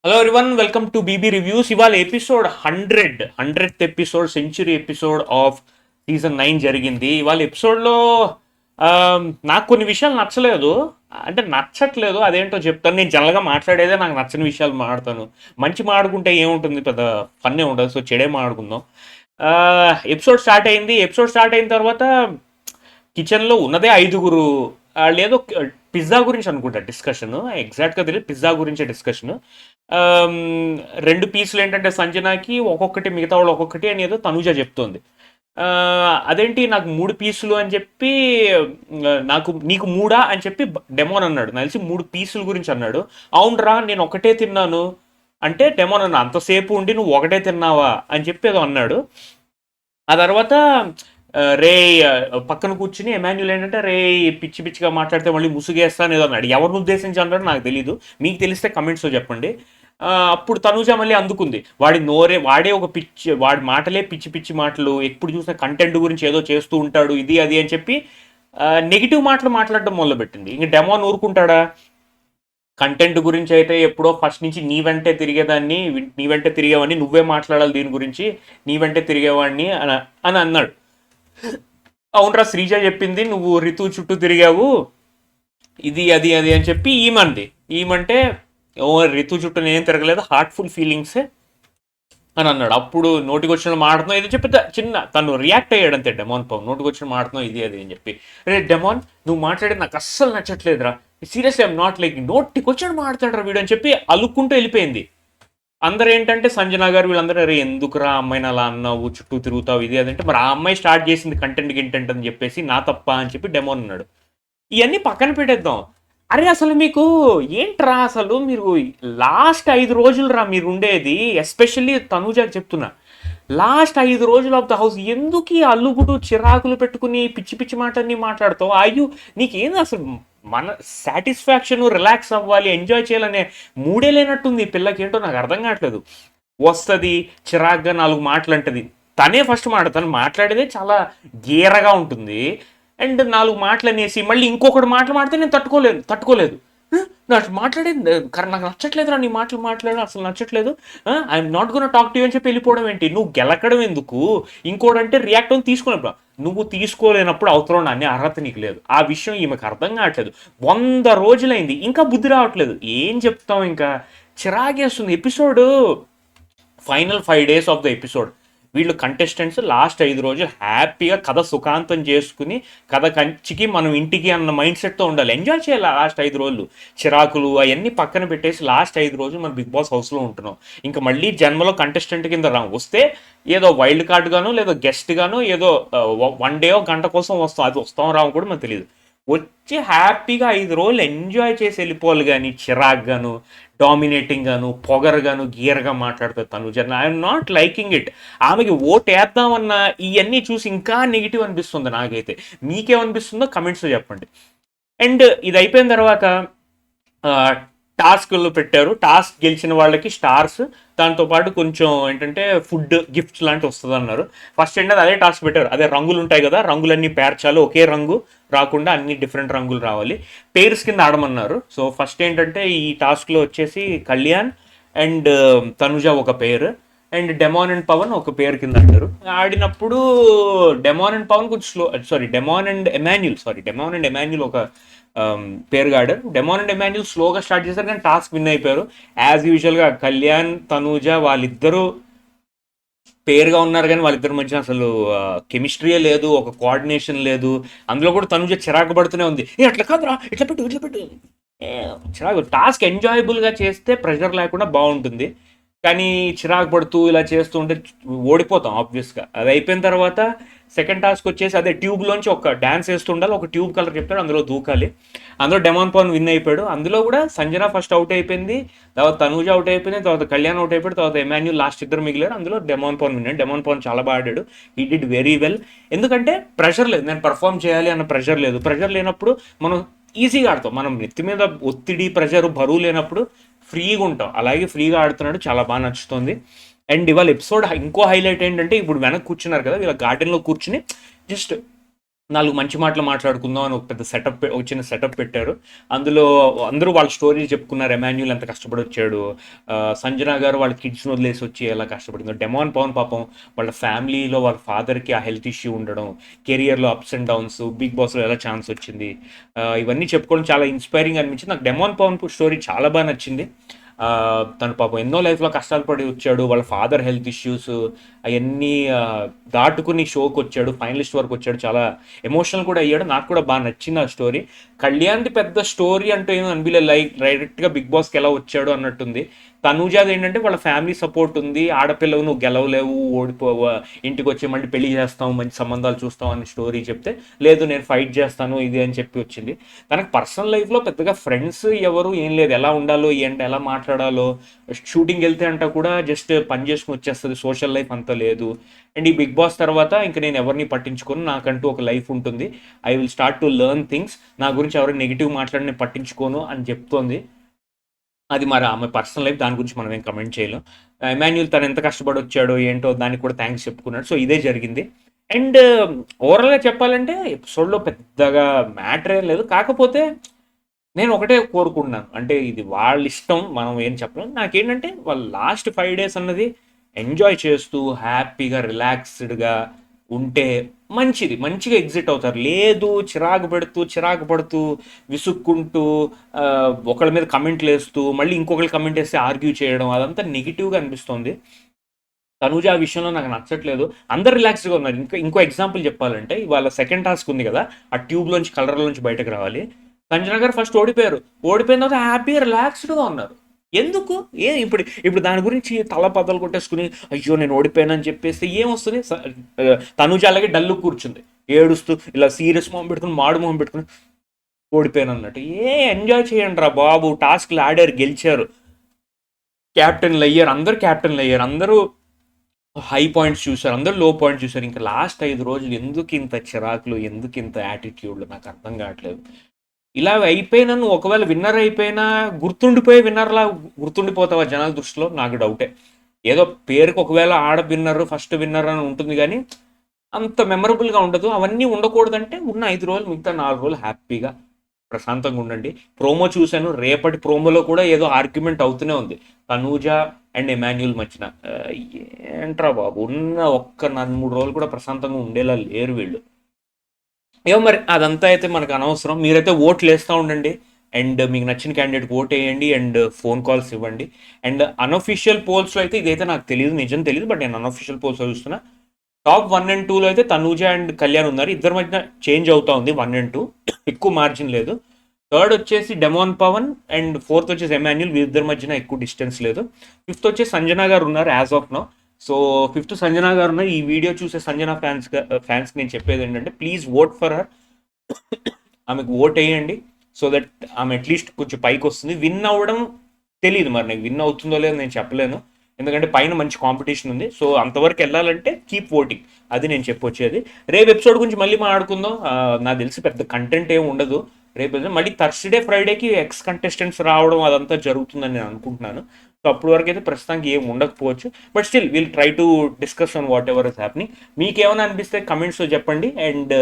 Hello everyone, welcome to BB reviews. ఇవాళ episode 100th episode, century episode of season 9 జరిగింది. ఇవాళ ఎపిసోడ్లో నాకు కొన్ని విషయాలు నచ్చలేదు. అంటే నచ్చట్లేదు, అదేంటో చెప్తాను. నేను జనరల్గా మాట్లాడేదే నాకు నచ్చని విషయాలు మాట్లాడతాను. మంచి మాట్లాడుకుంటే ఏముంటుంది, పెద్ద ఫన్నే ఉండదు. సో చెడే మాట్లాడుకుందాం. ఎపిసోడ్ స్టార్ట్ అయింది. ఎపిసోడ్ స్టార్ట్ అయిన తర్వాత కిచెన్లో ఉన్నదే 5గురు. లేదో పిజ్జా గురించి అనుకుంటా డిస్కషన్, ఎగ్జాక్ట్గా తెలియదు. పిజ్జా గురించే డిస్కషన్. రెండు పీసులు ఏంటంటే సంజనాకి ఒక్కొక్కటి, మిగతా వాళ్ళు ఒక్కొక్కటి అని ఏదో తనుజ చెప్తోంది. అదేంటి నాకు 3 పీసులు అని చెప్పి, నీకు మూడా అని చెప్పి డెమోన్ అన్నాడు. నాకు తెలిసి 3 పీసుల గురించి అన్నాడు. అవునరా నేను ఒకటే తిన్నాను అంటే డెమోన్ అన్నా, అంతసేపు ఉండి నువ్వు ఒకటే తిన్నావా అని చెప్పి ఏదో అన్నాడు. ఆ తర్వాత రే పక్కన కూర్చుని ఎమాన్యుల్ ఏంటంటే రే పిచ్చి పిచ్చిగా మాట్లాడితే మళ్ళీ ముసుగేస్తాను ఏదో అన్నాడు. ఎవరిని ఉద్దేశించి అన్నాడు నాకు తెలీదు, మీకు తెలిస్తే కమెంట్స్లో చెప్పండి. అప్పుడు తనూజ మళ్ళీ అందుకుంది, వాడే ఒక పిచ్చి, వాడి మాటలే పిచ్చి పిచ్చి మాటలు, ఎప్పుడు చూసిన కంటెంట్ గురించి ఏదో చేస్తూ ఉంటాడు, ఇది అది అని చెప్పి నెగిటివ్ మాటలు మాట్లాడడం మొదలుపెట్టింది. ఇంక డెమోన్ ఊరుకుంటాడా? కంటెంట్ గురించి అయితే ఎప్పుడో ఫస్ట్ నుంచి నీ వెంటే తిరిగేదాన్ని, నీ వెంటే తిరిగేవాడిని, నువ్వే మాట్లాడాలి దీని గురించి, నీ వెంటే తిరిగేవాడిని అని అన్నాడు. అవునరా శ్రీజ చెప్పింది, నువ్వు రితు చుట్టూ తిరిగావు, ఇది అది అది అని చెప్పి ఈమంటే ఓ రితు చుట్టూ నేను తిరగలేదు, హార్ట్ఫుల్ ఫీలింగ్సే అని అన్నాడు. అప్పుడు నోటికి వచ్చిన మాడుతున్నావు ఇది చెప్పి చిన్న తను రియాక్ట్ అయ్యాడు అంతే. డెమోన్ పవన్ నోటికి వచ్చిన మాడుతున్నావు ఇది అది అని చెప్పి, రే డెమోన్ నువ్వు మాట్లాడేది నాకు అస్సలు నచ్చట్లేదురా, సీరియస్లీ ఐఎమ్ నాట్ లైక్, నోటికి వచ్చిన మాట్లాడరా వీడు అని చెప్పి అలుక్కుంటూ వెళ్ళిపోయింది. అందరూ ఏంటంటే సంజన గారు వీళ్ళందరూ రే ఎందుకురా అమ్మాయిని అలా అన్నావు, చుట్టూ తిరుగుతావు ఇది అదంటే, మరి ఆ అమ్మాయి స్టార్ట్ చేసింది కంటెంట్ గింటెంట్ అని చెప్పేసి నా తప్ప అని చెప్పి డెమోన్ అన్నాడు. ఇవన్నీ పక్కన పెట్టేద్దాం. అరే అసలు మీకు ఏంట్రా, అసలు మీరు లాస్ట్ 5 రోజులు రా మీరు ఉండేది, ఎస్పెషల్లీ తనూజాకి చెప్తున్నా, లాస్ట్ 5 రోజులు ఆఫ్ ద హౌస్ ఎందుకు ఈ అల్లుగుడు చిరాకులు పెట్టుకుని పిచ్చి పిచ్చి మాటల్ని మాట్లాడతావు? అయ్యో నీకేంది అసలు, మన సాటిస్ఫాక్షన్, రిలాక్స్ అవ్వాలి, ఎంజాయ్ చేయాలనే మూడే లేనట్టుంది ఈ పిల్లకి. ఏంటో నాకు అర్థం కావట్లేదు. వస్తుంది చిరాగ్గా 4 మాటలు అంటది, తనే ఫస్ట్ తను మాట్లాడేదే చాలా గీరగా ఉంటుంది. అండ్ 4 మాటలు అనేసి మళ్ళీ ఇంకొకటి మాట్లాడితే నేను తట్టుకోలేదు. నాకు మాట్లాడేది నాకు నచ్చట్లేదురా, నీ మాటలు మాట్లాడడం అసలు నచ్చట్లేదు, I'm not gonna talk to you అని చెప్పి వెళ్ళిపోవడం ఏంటి? నువ్వు గెలకడం ఎందుకు? ఇంకోటంటే రియాక్ట్ అని తీసుకున్నప్పుడు, నువ్వు తీసుకోలేనప్పుడు అవసరం అనే అర్హత నీకు లేదు. ఆ విషయం ఈమెకు అర్థం కావట్లేదు. 100 రోజులైంది ఇంకా బుద్ధి రావట్లేదు. ఏం చెప్తాం, ఇంకా చిరాగేస్తుంది. Episode final 5 days of the episode, వీళ్ళు కంటెస్టెంట్స్ లాస్ట్ 5 రోజులు హ్యాపీగా కథ సుఖాంతం చేసుకుని, కథ కంచికి మనం ఇంటికి అన్న మైండ్ సెట్తో ఉండాలి, ఎంజాయ్ చేయాలి. లాస్ట్ 5 రోజులు చిరాకులు అవన్నీ పక్కన పెట్టేసి లాస్ట్ 5 రోజులు మనం బిగ్ బాస్ హౌస్లో ఉంటున్నాం. ఇంకా మళ్ళీ జన్మలో కంటెస్టెంట్ కింద వస్తే ఏదో వైల్డ్ కార్డ్ గాను, లేదో గెస్ట్ గాను, ఏదో 1 day గంట కోసం వస్తాం, అది వస్తాం రావు కూడా మనకు తెలియదు. వచ్చి హ్యాపీగా 5 రోజులు ఎంజాయ్ చేసి వెళ్ళిపోవాలి. కానీ చిరాక్ గాను, డామినేటింగ్ గాను, పొగరగాను, గీరగా మాట్లాడుతుంది Tanuja. I'm not liking it. ఆమెకి ఓట్ వేద్దామన్నా ఇవన్నీ చూసి ఇంకా నెగిటివ్ అనిపిస్తుంది నాకైతే. మీకేమనిపిస్తుందో కమెంట్స్లో చెప్పండి. అండ్ ఇది అయిపోయిన తర్వాత టాస్క్లు పెట్టారు. టాస్క్ గెలిచిన వాళ్ళకి స్టార్స్, దాంతోపాటు కొంచెం ఏంటంటే ఫుడ్ గిఫ్ట్స్ లాంటివి వస్తుంది అన్నారు. ఫస్ట్ ఏంటంటే అదే టాస్క్ పెట్టారు, అదే రంగులు ఉంటాయి కదా, రంగులన్నీ పేర్చాలి, ఒకే రంగు రాకుండా అన్ని డిఫరెంట్ రంగులు రావాలి, పేర్స్ కింద ఆడమన్నారు. సో ఫస్ట్ ఏంటంటే ఈ టాస్క్లో వచ్చేసి కళ్యాణ్ అండ్ తనుజ ఒక పేరు, అండ్ డెమాన్ అండ్ పవన్ ఒక పేరు కింద అంటారు. ఆడినప్పుడు డెమాన్ అండ్ పవన్ కొంచెం డెమాన్ అండ్ ఎమాన్యుల్ ఒక పేరుగా ఆడారు. డెమాన్ అండ్ ఎమాన్యుల్ స్లోగా స్టార్ట్ చేశారు కానీ టాస్క్ విన్ అయిపోయారు. యాజ్ యూజువల్గా కళ్యాణ్ తనూజ వాళ్ళిద్దరూ పేరుగా ఉన్నారు కానీ వాళ్ళిద్దరి మధ్య అసలు కెమిస్ట్రీయే లేదు, ఒక కోఆర్డినేషన్ లేదు. అందులో కూడా తనుజ చిరాకు పడుతూనే ఉంది, అట్లా కాదురా, ఇట్లా పెట్టు చిరాకు. టాస్క్ ఎంజాయబుల్గా చేస్తే ప్రెషర్ లేకుండా బాగుంటుంది, కానీ చిరాకు పడుతూ ఇలా చేస్తూ ఉంటే ఓడిపోతాం ఆబ్వియస్గా. అది అయిపోయిన తర్వాత సెకండ్ టాస్క్ వచ్చేసి అదే ట్యూబ్లోంచి ఒక డ్యాన్స్ వేస్తూ ఉండాలి, ఒక ట్యూబ్ కలర్ చెప్పాడు, అందులో దూకాలి. అందులో డెమాన్ పవన్ విన్ అయిపోయాడు. అందులో కూడా సంజన ఫస్ట్ అవుట్ అయిపోయింది, తర్వాత తనూజ అవుట్ అయిపోయింది, తర్వాత కళ్యాణ్ అవుట్ అయిపోయాడు, తర్వాత ఎమాన్యుల్ లాస్ట్ 2 మిగిలారు. అందులో డెమాన్ పవన్ విన్నాడు. డెమాన్ పవన్ చాలా బాగా ఆడాడు, హీ డిడ్ వెరీ వెల్. ఎందుకంటే ప్రెషర్ లేదు, నేను పర్ఫామ్ చేయాలి అన్న ప్రెషర్ లేదు. ప్రెషర్ లేనప్పుడు మనం ఈజీగా ఆడతాం. మనం నెత్తి మీద ఒత్తిడి, ప్రెషర్, బరువు లేనప్పుడు ఫ్రీగా ఉంటాం. అలాగే ఫ్రీగా ఆడుతున్నాడు, చాలా బాగా నచ్చుతుంది. అండ్ ఇవాళ ఎపిసోడ్ ఇంకో హైలైట్ ఏంటంటే, ఇప్పుడు వెనక్కి కూర్చున్నారు కదా, వీళ్ళ గార్డెన్లో కూర్చుని జస్ట్ నాలుగు మంచి మాటలు మాట్లాడుకుందాం అని ఒక పెద్ద సెటప్, ఒక చిన్న సెటప్ పెట్టారు. అందులో అందరూ వాళ్ళ స్టోరీ చెప్పుకున్నారు. ఎమాన్యుల్ ఎంత కష్టపడి వచ్చాడు, సంజన గారు వాళ్ళ కిడ్స్ని వదిలేసి వచ్చి ఎలా కష్టపడిందో, డెమాన్ పవన్ పాపం వాళ్ళ ఫ్యామిలీలో వాళ్ళ ఫాదర్కి ఆ హెల్త్ ఇష్యూ ఉండడం, కెరియర్లో అప్స్ అండ్ డౌన్స్, బిగ్ బాస్లో ఎలా ఛాన్స్ వచ్చింది, ఇవన్నీ చెప్పుకోవడం చాలా ఇన్స్పైరింగ్ అనిపించింది. నాకు డెమాన్ పవన్ స్టోరీ చాలా బాగా నచ్చింది. తను పాపం ఎన్నో లైఫ్లో కష్టాలు పడి వచ్చాడు, వాళ్ళ ఫాదర్ హెల్త్ ఇష్యూస్ అవన్నీ దాటుకుని షోకి వచ్చాడు, ఫైనలిస్ట్ వరకు వచ్చాడు, చాలా ఎమోషనల్ కూడా అయ్యాడు. నాకు కూడా బాగా నచ్చింది ఆ స్టోరీ. కళ్యాణ్ది పెద్ద స్టోరీ అంటూ ఏమో అనిపించలేదు, లైక్ డైరెక్ట్గా బిగ్ బాస్కి ఎలా వచ్చాడు అన్నట్టుంది. తనూజాది ఏంటంటే వాళ్ళ ఫ్యామిలీ సపోర్ట్ ఉంది, ఆడపిల్లవు నువ్వు గెలవలేవు, ఓడిపోవా, ఇంటికి వచ్చి మళ్ళీ పెళ్లి చేస్తాం, మంచి సంబంధాలు చూస్తాం అని స్టోరీ చెప్తే, లేదు నేను ఫైట్ చేస్తాను ఇది అని చెప్పి వచ్చింది. తనకు పర్సనల్ లైఫ్లో పెద్దగా ఫ్రెండ్స్ ఎవరు ఏం లేదు, ఎలా ఉండాలో ఏంటి ఎలా మాట్లాడాలో, షూటింగ్ వెళ్తే అంట కూడా జస్ట్ పని చేసుకుని వచ్చేస్తుంది, సోషల్ లైఫ్ అంతా లేదు. అండ్ ఈ బిగ్ బాస్ తర్వాత ఇంక నేను ఎవరిని పట్టించుకోను, నాకంటూ ఒక లైఫ్ ఉంటుంది, I will start to learn things, నా గురించి ఎవరైనా నెగిటివ్ మాట్లాడి నేను పట్టించుకోను అని చెప్తోంది. అది మరి ఆమె పర్సనల్ లైఫ్, దాని గురించి మనం ఏం కమెంట్ చేయలేం. ఎమాన్యుల్ తను ఎంత కష్టపడి వచ్చాడో ఏంటో దానికి కూడా థ్యాంక్స్ చెప్పుకున్నాడు. సో ఇదే జరిగింది. అండ్ ఓవరాల్గా చెప్పాలంటే ఎపిసోడ్లో పెద్దగా మ్యాటర్ ఏం లేదు. కాకపోతే నేను ఒకటే కోరుకుంటున్నాను, అంటే ఇది వాళ్ళ ఇష్టం, మనం ఏం చెప్పలేం. నాకేంటంటే వాళ్ళ లాస్ట్ 5 days అన్నది ఎంజాయ్ చేస్తూ హ్యాపీగా రిలాక్స్డ్గా ఉంటే మంచిది, మంచిగా ఎగ్జిట్ అవుతారు. లేదు చిరాకు పడుతూ విసుక్కుంటూ ఒకళ్ళ మీద కమెంట్లు వేస్తూ మళ్ళీ ఇంకొకళ్ళు కమెంట్ వేస్తే ఆర్గ్యూ చేయడం, అదంతా నెగిటివ్గా అనిపిస్తుంది. తనూజ ఆ విషయంలో నాకు నచ్చట్లేదు. అందరు రిలాక్స్డ్గా ఉన్నారు. ఇంకో ఎగ్జాంపుల్ చెప్పాలంటే ఇవాళ సెకండ్ టాస్క్ ఉంది కదా, ఆ ట్యూబ్లోంచి కలర్లోంచి బయటకు రావాలి. సంజన గారు ఫస్ట్ ఓడిపోయారు, ఓడిపోయిన తర్వాత హ్యాపీగా రిలాక్స్డ్గా ఉన్నారు. ఎందుకు ఇప్పుడు ఇప్పుడు దాని గురించి తల పదలు కొట్టేసుకుని అయ్యో నేను ఓడిపోయానని చెప్పేస్తే ఏమొస్తుంది? తనుజ అలాగే డల్లు కూర్చుంది, ఏడుస్తూ ఇలా సీరియస్ మొహం పెట్టుకుని మాడు మొహం పెట్టుకుని ఓడిపోయాను అన్నట్టు. ఎంజాయ్ చేయండి రా బాబు, టాస్క్లు ఆడారు, గెలిచారు, క్యాప్టెన్లు అయ్యారు, అందరూ హై పాయింట్స్ చూశారు, అందరూ లో పాయింట్స్ చూశారు. ఇంకా లాస్ట్ 5 రోజులు ఎందుకు ఇంత చిరాకులు, ఎందుకు ఇంత యాటిట్యూడ్లు, నాకు అర్థం కావట్లేదు. ఇలా అయిపోయినా నువ్వు ఒకవేళ విన్నర్ అయిపోయినా గుర్తుండిపోయే విన్నర్లా గుర్తుండిపోతావా జనాల దృష్టిలో? నాకు డౌటే. ఏదో పేరుకి ఒకవేళ ఆడ విన్నర్, ఫస్ట్ విన్నర్ అని ఉంటుంది కానీ అంత మెమరబుల్గా ఉండదు. అవన్నీ ఉండకూడదంటే ఉన్న 5 రోజులు, మిగతా 4 రోజులు హ్యాపీగా ప్రశాంతంగా ఉండండి. ప్రోమో చూశాను, రేపటి ప్రోమోలో కూడా ఏదో ఆర్గ్యుమెంట్ అవుతూనే ఉంది తనూజ అండ్ ఎమాన్యుల్ మధ్యన. ఏంట్రా బాబు, ఉన్న ఒక్క 3 రోజులు కూడా ప్రశాంతంగా ఉండేలా లేరు వీళ్ళు. ఏమో మరి, అదంతా అయితే మనకు అనవసరం. మీరైతే ఓట్లు వేస్తూ ఉండండి, అండ్ మీకు నచ్చిన క్యాండిడేట్కి ఓట్ వేయండి, అండ్ ఫోన్ కాల్స్ ఇవ్వండి. అండ్ అన్అఫీషియల్ పోల్స్లో అయితే ఇదైతే నాకు తెలియదు, నిజం తెలియదు, బట్ నేను అన్అఫీషియల్ పోల్స్ చూస్తున్నా. టాప్ 1 and 2లో అయితే తనూజ అండ్ కళ్యాణ్ ఉన్నారు, ఇద్దరి మధ్య చేంజ్ అవుతా ఉంది 1 and 2, ఎక్కువ మార్జిన్ లేదు. థర్డ్ వచ్చేసి డెమాన్ పవన్, అండ్ ఫోర్త్ వచ్చేసి ఎమాన్యుల్, వీరిద్దరి మధ్యన ఎక్కువ డిస్టెన్స్ లేదు. ఫిఫ్త్ వచ్చేసి సంజన గారు ఉన్నారు as of no. So fifth Sanjana గారు ఉన్నారు. ఈ వీడియో చూసే సంజన ఫ్యాన్స్కి నేను చెప్పేది ఏంటంటే ప్లీజ్ ఓట్ ఫర్ హర్, ఆమెకు ఓట్ వేయండి, సో దట్ ఆమె అట్లీస్ట్ కొంచెం పైకి వస్తుంది. విన్ అవ్వడం తెలియదు, మరి నాకు విన్ అవుతుందో లేదో నేను చెప్పలేను, ఎందుకంటే పైన మంచి కాంపిటీషన్ ఉంది. సో అంతవరకు వెళ్ళాలంటే కీప్ ఓటింగ్, అది నేను చెప్పొచ్చేది. రేపు ఎపిసోడ్ గురించి మళ్ళీ మాట్లాడుకుందాం. నాకు తెలిసి పెద్ద కంటెంట్ ఏమి ఉండదు రేపు. మళ్ళీ థర్స్డే ఫ్రైడేకి ఎక్స్ కంటెస్టెంట్స్ రావడం అదంతా జరుగుతుందని నేను అనుకుంటున్నాను. సో అప్పటి వరకు అయితే ప్రస్తుతానికి ఏం ఉండకపోవచ్చు, but still will try to discuss on whatever is happening. మీకు ఏమైనా అనిపిస్తే కమెంట్స్లో చెప్పండి, అండ్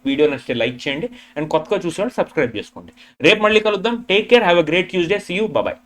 వీడియో నచ్చితే లైక్ చేయండి, అండ్ కొత్తగా చూసేవాళ్ళు సబ్స్క్రైబ్ చేసుకోండి. రేపు మళ్ళీ కలుద్దాం. Take care, have a great Tuesday, see you, bye.